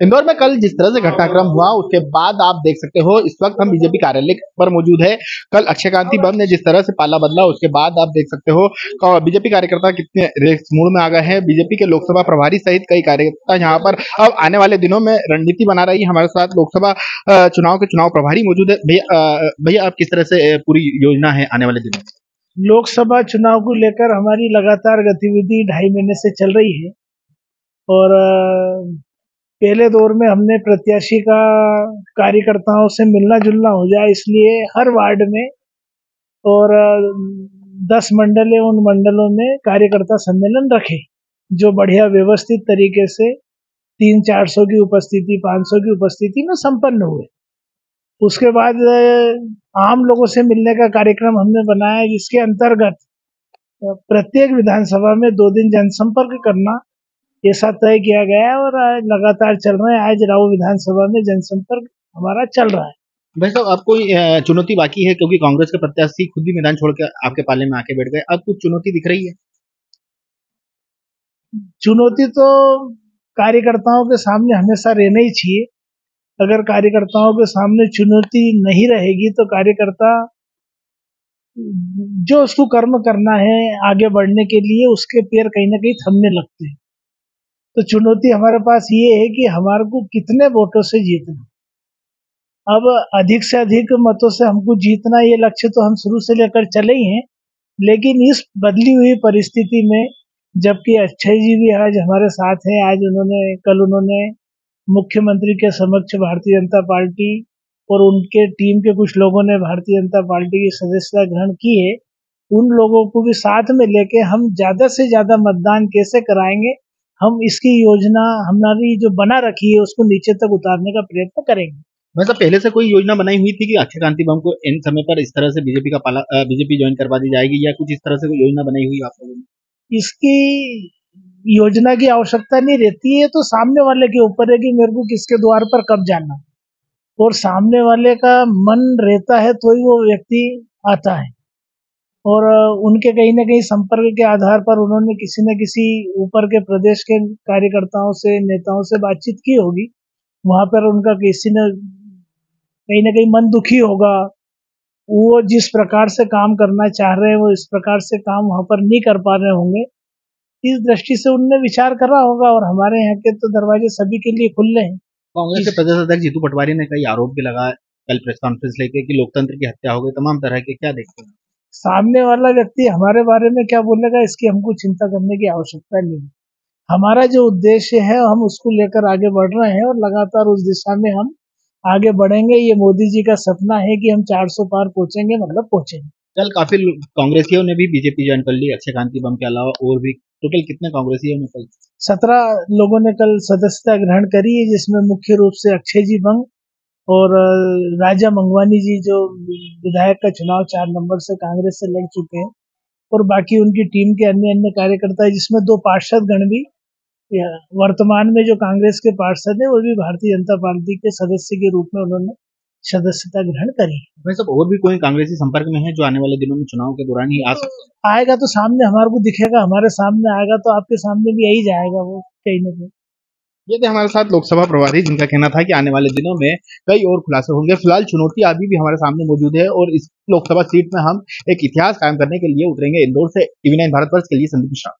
इंदौर में कल जिस तरह से घटनाक्रम हुआ उसके बाद आप देख सकते हो इस वक्त हम बीजेपी कार्यालय पर मौजूद है। कल अक्षय कांति बम ने जिस तरह से पाला बदला उसके बाद आप देख सकते हो बीजेपी कार्यकर्ता कितने रेस मूड में आ गए हैं। बीजेपी के लोकसभा प्रभारी सहित कई कार्यकर्ता यहाँ पर अब आने वाले दिनों में रणनीति बना रही है। हमारे साथ लोकसभा चुनाव के चुनाव प्रभारी मौजूद है। भैया आप किस तरह से पूरी योजना है आने वाले दिनों में? लोकसभा चुनाव को लेकर हमारी लगातार गतिविधि 2.5 महीने से चल रही है और पहले दौर में हमने प्रत्याशी का कार्यकर्ताओं से मिलना जुलना हो जाए इसलिए हर वार्ड में और 10 मंडल है, उन मंडलों में कार्यकर्ता सम्मेलन रखे जो बढ़िया व्यवस्थित तरीके से 300-400 की उपस्थिति 500 की उपस्थिति में संपन्न हुए। उसके बाद आम लोगों से मिलने का कार्यक्रम हमने बनाया जिसके अंतर्गत प्रत्येक विधानसभा में 2 दिन जनसंपर्क करना ऐसा तय किया गया है और लगातार चल रहे हैं। आज राऊ विधानसभा में जनसंपर्क हमारा चल रहा है। भाई साहब आप कोई चुनौती बाकी है क्योंकि कांग्रेस के प्रत्याशी खुद भी मैदान छोड़ के आपके पाले में आके बैठ गए, अब कुछ चुनौती दिख रही है? चुनौती तो कार्यकर्ताओं के सामने हमेशा रहना ही चाहिए। अगर कार्यकर्ताओं के सामने चुनौती नहीं रहेगी तो कार्यकर्ता जो उसको कर्म करना है आगे बढ़ने के लिए उसके पैर कहीं ना कहीं थमने लगते हैं। तो चुनौती हमारे पास ये है कि हमारे को कितने वोटों से जीतना। अब अधिक से अधिक मतों से हमको जीतना ये लक्ष्य तो हम शुरू से लेकर चले ही हैं, लेकिन इस बदली हुई परिस्थिति में जबकि अक्षय जी भी आज हमारे साथ हैं, आज कल उन्होंने मुख्यमंत्री के समक्ष भारतीय जनता पार्टी और उनके टीम के कुछ लोगों ने भारतीय जनता पार्टी की सदस्यता ग्रहण की है। उन लोगों को भी साथ में लेके हम ज्यादा से ज्यादा मतदान कैसे कराएंगे, हम इसकी योजना हमारी जो बना रखी है उसको नीचे तक उतारने का प्रयत्न करेंगे। मतलब पहले से कोई योजना बनाई हुई थी कि अक्षय कांति बम को इन समय पर इस तरह से बीजेपी ज्वाइन करवा दी जाएगी या कुछ इस तरह से कोई योजना बनाई हुई आप लोगों ने? इसकी योजना की आवश्यकता नहीं रहती है, तो सामने वाले के ऊपर है कि मेरे को किसके द्वार पर कब जाना और सामने वाले का मन रहता है तो ही वो व्यक्ति आता है और उनके कहीं ना कहीं संपर्क के आधार पर उन्होंने किसी न किसी ऊपर के प्रदेश के कार्यकर्ताओं से नेताओं से बातचीत की होगी। वहां पर उनका किसी ने कहीं ना कहीं मन दुखी होगा। वो जिस प्रकार से काम करना चाह रहे हैं वो इस प्रकार से काम वहां पर नहीं कर पा रहे होंगे, इस दृष्टि से उनने विचार करा होगा और हमारे यहाँ के तो दरवाजे सभी के लिए खुले हैं। कांग्रेस के प्रदेश अध्यक्ष जीतू पटवारी ने कई आरोप भी लगाया कल प्रेस कॉन्फ्रेंस लेके कि लोकतंत्र की हत्या हो गई, तमाम तरह के, क्या देखते हैं? सामने वाला व्यक्ति हमारे बारे में क्या बोलेगा इसकी हमको चिंता करने की आवश्यकता नहीं है। हमारा जो उद्देश्य है हम उसको लेकर आगे बढ़ रहे हैं और लगातार उस दिशा में हम आगे बढ़ेंगे। ये मोदी जी का सपना है कि हम 400 पार पहुंचेंगे, मतलब पहुंचेंगे। कल काफी कांग्रेसियों ने भी बीजेपी ज्वाइन कर ली अक्षय कांति बम के अलावा, और भी टोटल कितने कांग्रेसियों ने कल? 17 लोगों ने कल सदस्यता ग्रहण करी है जिसमें मुख्य रूप से अक्षय जी बम और राजा मंगवानी जी जो विधायक का चुनाव 4 नंबर से कांग्रेस से लड़ चुके हैं और बाकी उनकी टीम के अन्य अन्य कार्यकर्ता जिसमें 2 पार्षद गण भी वर्तमान में जो कांग्रेस के पार्षद है वो भी भारतीय जनता पार्टी के सदस्य के रूप में उन्होंने सदस्यता ग्रहण करी। भाई साहब और भी कोई कांग्रेसी संपर्क में है जो आने वाले दिनों में चुनाव के दौरान ही आ सकते हैं? आएगा तो सामने हमारे को दिखेगा, हमारे सामने आएगा तो आपके सामने भी यही जाएगा वो कहीं ना कहीं। ये थे हमारे साथ लोकसभा प्रभारी जिनका कहना था कि आने वाले दिनों में कई और खुलासे होंगे। फिलहाल चुनौती अभी भी हमारे सामने मौजूद है और इस लोकसभा सीट में हम एक इतिहास कायम करने के लिए उतरेंगे। इंदौर से TV9 भारतवर्ष के लिए संदीप मिश्रा।